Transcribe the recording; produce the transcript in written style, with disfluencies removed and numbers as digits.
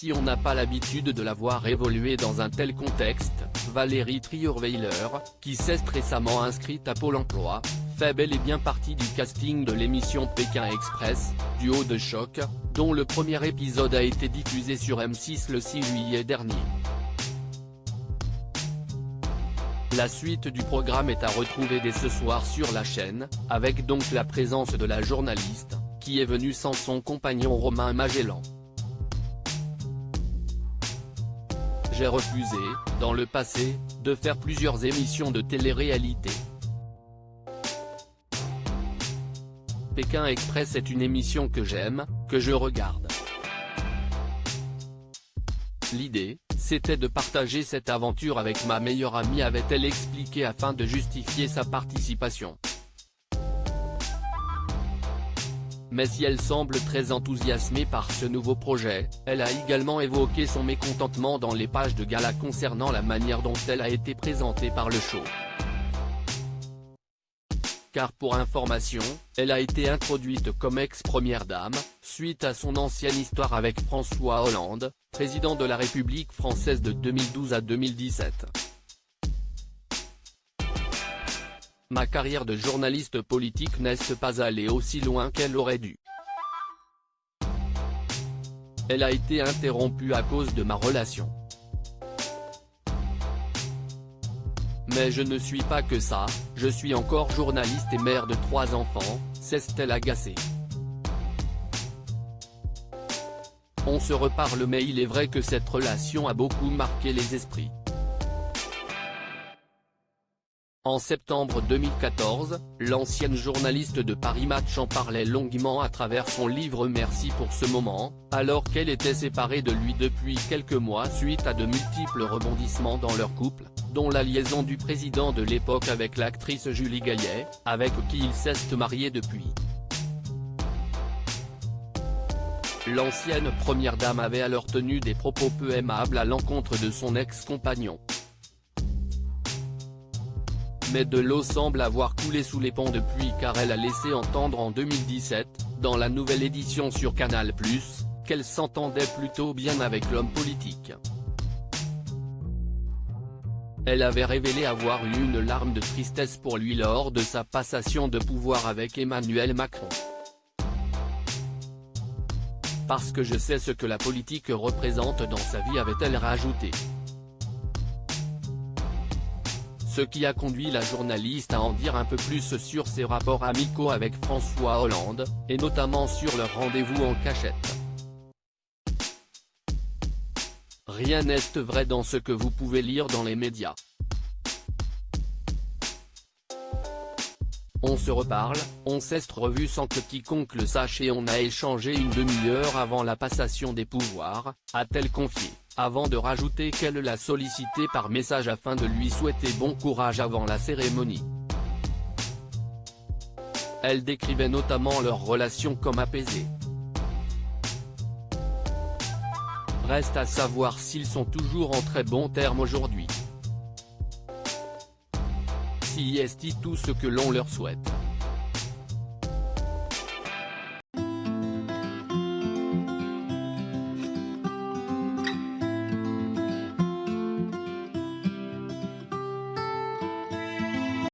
si on n'a pas l'habitude de la voir évoluer dans un tel contexte, Valérie Trierweiler, qui s'est récemment inscrite à Pôle emploi, fait bel et bien partie du casting de l'émission Pékin Express, Duo de choc, dont le premier épisode a été diffusé sur M6 le 6 juillet dernier. La suite du programme est à retrouver dès ce soir sur la chaîne, avec donc la présence de la journaliste, qui est venue sans son compagnon Romain Magellan. J'ai refusé, dans le passé, de faire plusieurs émissions de télé-réalité. Pékin Express est une émission que j'aime, que je regarde. L'idée, c'était de partager cette aventure avec ma meilleure amie, avait-elle expliqué afin de justifier sa participation. Mais si elle semble très enthousiasmée par ce nouveau projet, elle a également évoqué son mécontentement dans les pages de gala concernant la manière dont elle a été présentée par le show. Car pour information, elle a été introduite comme ex-première dame, suite à son ancienne histoire avec François Hollande, président de la République française de 2012 à 2017. Ma carrière de journaliste politique n'est pas allée aussi loin qu'elle aurait dû. Elle a été interrompue à cause de ma relation. Mais je ne suis pas que ça, je suis encore journaliste et mère de 3 enfants, s'est-elle agacée. On se reparle, mais il est vrai que cette relation a beaucoup marqué les esprits. En septembre 2014, l'ancienne journaliste de Paris Match en parlait longuement à travers son livre Merci pour ce moment, alors qu'elle était séparée de lui depuis quelques mois suite à de multiples rebondissements dans leur couple, dont la liaison du président de l'époque avec l'actrice Julie Gaillet, avec qui il s'est marié depuis. L'ancienne première dame avait alors tenu des propos peu aimables à l'encontre de son ex-compagnon. Mais de l'eau semble avoir coulé sous les ponts depuis, car elle a laissé entendre en 2017, dans la nouvelle édition sur Canal+, qu'elle s'entendait plutôt bien avec l'homme politique. Elle avait révélé avoir eu une larme de tristesse pour lui lors de sa passation de pouvoir avec Emmanuel Macron. Parce que je sais ce que la politique représente dans sa vie, avait-elle rajouté. Ce qui a conduit la journaliste à en dire un peu plus sur ses rapports amicaux avec François Hollande, et notamment sur leur rendez-vous en cachette. Rien n'est vrai dans ce que vous pouvez lire dans les médias. On se reparle, on s'est revu sans que quiconque le sache et on a échangé une demi-heure avant la passation des pouvoirs, a-t-elle confié, avant de rajouter qu'elle l'a sollicité par message afin de lui souhaiter bon courage avant la cérémonie. Elle décrivait notamment leur relation comme apaisée. Reste à savoir s'ils sont toujours en très bons termes aujourd'hui. Si est tout ce que l'on leur souhaite.